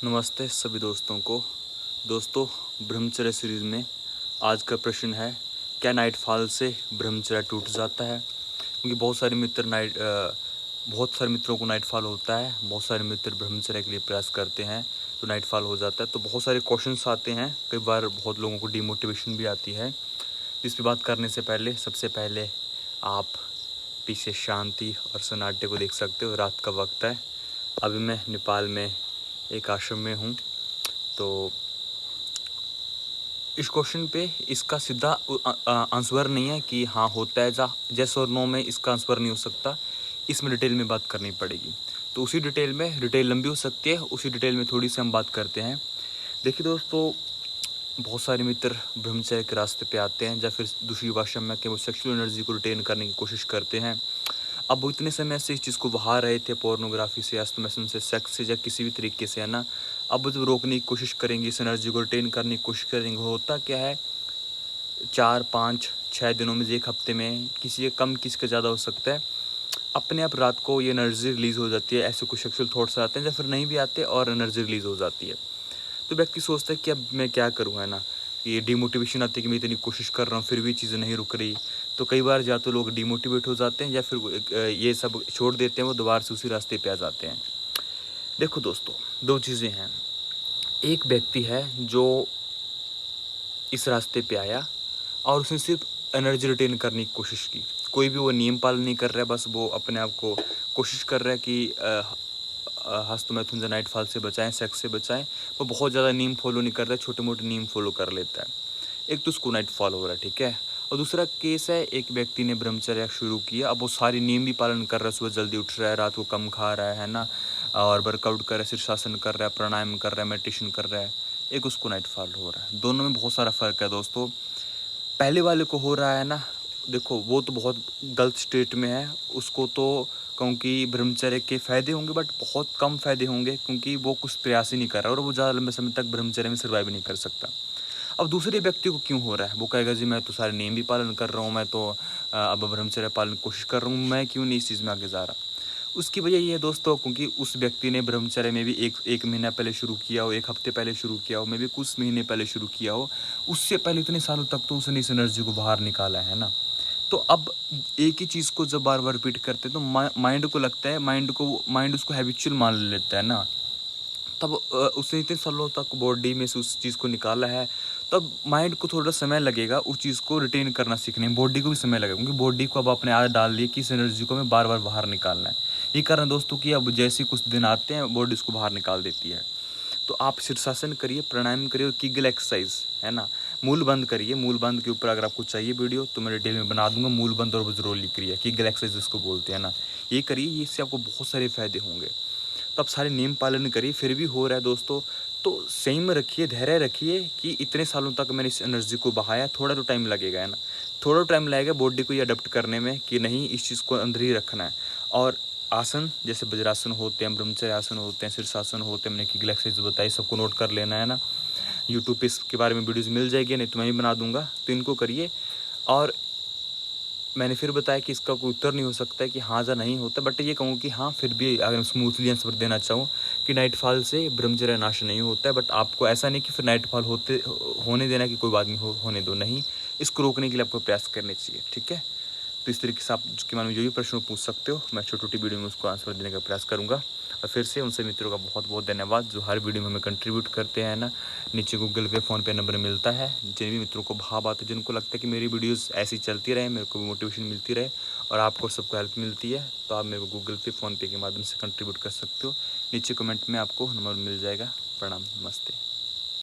नमस्ते सभी दोस्तों को। दोस्तों, ब्रह्मचर्य सीरीज़ में आज का प्रश्न है, क्या नाइटफॉल से ब्रह्मचर्य टूट जाता है? क्योंकि बहुत सारे मित्रों को नाइटफॉल होता है, बहुत सारे मित्र ब्रह्मचर्य के लिए प्रयास करते हैं तो नाइटफॉल हो जाता है। तो बहुत सारे क्वेश्चंस आते हैं, कई बार बहुत लोगों को डिमोटिवेशन भी आती है। इस पर बात करने से पहले सबसे पहले आप पीछे शांति और सन्नाटे को देख सकते हो। रात का वक्त है। अभी मैं नेपाल में एक आश्रम में हूँ। तो इस क्वेश्चन पे इसका सीधा आंसर नहीं है कि हाँ होता है, जैस और नो में इसका आंसर नहीं हो सकता। इसमें डिटेल में बात करनी पड़ेगी। तो उसी डिटेल में, डिटेल लंबी हो सकती है, उसी डिटेल में थोड़ी सी हम बात करते हैं। देखिए दोस्तों, बहुत सारे मित्र ब्रह्मचर्य के रास्ते पे आते हैं या फिर दूसरी भाषा में कि वो सेक्सुअल एनर्जी को रिटेन करने की कोशिश करते हैं। अब वो इतने समय से इस चीज़ को बहा रहे थे, पोर्नोग्राफी से, एस्टमेशन से, सेक्स से या किसी भी तरीके से, है ना। अब जब रोकने की कोशिश करेंगे, इस एनर्जी को रिटेन करने की कोशिश करेंगे, होता क्या है, 4-5-6 दिनों में, एक हफ्ते में, किसी का कम किसी का ज़्यादा हो सकता है, अपने आप रात को ये एनर्जी रिलीज़ हो जाती है। ऐसे कुछ सेक्सुअल थॉट्स आते हैं या फिर नहीं भी आते और एनर्जी रिलीज़ हो जाती है। तो व्यक्ति सोचता है कि अब मैं क्या करूँ, है ना। ये डिमोटिवेशन आती है कि मैं इतनी कोशिश कर रहा हूँ फिर भी चीज़ें नहीं रुक रही। तो कई बार या तो लोग डिमोटिवेट हो जाते हैं या फिर ये सब छोड़ देते हैं, वो दोबारा से उसी रास्ते पे आ जाते हैं। देखो दोस्तों, दो चीज़ें हैं। एक व्यक्ति है जो इस रास्ते पे आया और उसने सिर्फ एनर्जी रिटेन करने की कोशिश की। कोई भी वो नियम पालन नहीं कर रहा है, बस वो अपने आप को कोशिश कर रहा है कि हस्तमैथुन या नाइटफॉल से बचाएं, सेक्स से बचाएं। वो बहुत ज़्यादा नियम फॉलो नहीं कर रहा है, छोटे मोटे नियम फॉलो कर लेता है। एक तो उसको नाइटफॉल हो रहा है, ठीक है। और दूसरा केस है, एक व्यक्ति ने ब्रह्मचर्य शुरू किया, अब वो सारे नियम भी पालन कर रहा है, सुबह जल्दी उठ रहा है, रात को कम खा रहा है ना, और वर्कआउट कर रहा है, शीर्षासन कर रहा है, प्राणायाम कर रहा है, मेडिटेशन कर रहा है। एक उसको नाइटफॉल हो रहा है। दोनों में बहुत सारा फ़र्क है दोस्तों। पहले वाले को हो रहा है ना, देखो वो तो बहुत गलत स्टेट में है। उसको तो कहूँ कि ब्रह्मचर्य के फ़ायदे होंगे, बट बहुत कम फ़ायदे होंगे, क्योंकि वो कुछ प्रयास ही नहीं कर रहा और वो ज़्यादा लंबे समय तक ब्रह्मचर्य में सर्वाइव नहीं कर सकता। अब दूसरे व्यक्ति को क्यों हो रहा है, वो कहेगा जी मैं तो सारे नियम भी पालन कर रहा हूँ, मैं तो अब ब्रह्मचर्य पालन की कोशिश कर रहा हूँ, मैं क्यों नहीं इस चीज़ में आगे जा रहा। उसकी वजह ये है दोस्तों, क्योंकि उस व्यक्ति ने ब्रह्मचर्य में भी एक महीना पहले शुरू किया हो, एक हफ्ते पहले शुरू किया हो, मैं भी कुछ महीने पहले शुरू किया हो। उससे पहले इतने सालों तक तो उसने इस एनर्जी को बाहर निकाला है ना। तो अब एक ही चीज़ को जब बार बार रिपीट करते हैं तो माइंड को लगता है, माइंड उसको हैबिचुअल मान लेता है ना। तब उसने इतने सालों तक बॉडी में से उस चीज़ को निकाला है, तब माइंड को थोड़ा समय लगेगा उस चीज़ को रिटेन करना सीखने में, बॉडी को भी समय लगेगा, क्योंकि बॉडी को अब अपने आदत डाल दी कि इस एनर्जी को हमें बार बार बाहर निकालना है। ये कारण दोस्तों कि अब जैसे कुछ दिन आते हैं, बॉडी उसको बाहर निकाल देती है। तो आप शीर्षासन करिए, प्राणायाम करिए और किगल एक्सरसाइज, है ना। मूल बंद करिए। मूल बंद के ऊपर अगर आपको चाहिए वीडियो तो मैं डिटेल में बना दूंगा। मूल बंद और वज्रोली क्रिया, किगल एक्सरसाइज जिसको बोलते हैं ना, ये करिए, इससे आपको बहुत सारे फायदे होंगे। तो आप सारे नियम पालन करिए, फिर भी हो रहा है दोस्तों तो सही में रखिए, धैर्य रखिए कि इतने सालों तक मैंने इस एनर्जी को बहाया, थोड़ा तो टाइम लगेगा, है ना। थोड़ा टाइम लगेगा बॉडी को ये अडप्ट करने में कि नहीं, इस चीज़ को अंदर ही रखना है। और आसन जैसे वज्रासन होते हैं, ब्रह्मचर्य आसन होते हैं, शीर्षासन होते हैं, मैंने किगल एक्सरसाइज बताई, सबको नोट कर लेना है ना। यूट्यूब पे इसके बारे में वीडियोज़ मिल जाएगी, नहीं तो मैं ही बना दूंगा, तो इनको करिए। और मैंने फिर बताया कि इसका कोई उत्तर नहीं हो सकता है कि हाँ या नहीं होता, बट ये कहूँ कि हाँ, फिर भी अगर स्मूथली आंसर देना चाहूँ कि नाइटफॉल से ब्रह्मचर्य नाश नहीं होता है। बट आपको ऐसा नहीं कि फिर नाइटफॉल होने देना कि कोई बात नहीं, होने दो, नहीं, इसको रोकने के लिए आपको प्रयास करने चाहिए, ठीक है। तो इस तरीके से आप उसके मन में जो भी प्रश्न पूछ सकते हो, मैं छोटी छोटी वीडियो में उसको आंसर देने का प्रयास करूँगा। और फिर से उनसे मित्रों का बहुत बहुत धन्यवाद जो हर वीडियो में हमें कंट्रीब्यूट करते हैं ना। नीचे गूगल पे, फ़ोन पे नंबर मिलता है। जिन भी मित्रों को भाव आते, जिनको लगता है कि मेरी वीडियोस ऐसी चलती रहे, मेरे को भी मोटिवेशन मिलती रहे और आपको सबको हेल्प मिलती है, तो आप मेरे को गूगल पे, फ़ोन पे के माध्यम से कंट्रीब्यूट कर सकते हो। नीचे कमेंट में आपको नंबर मिल जाएगा। प्रणाम, नमस्ते।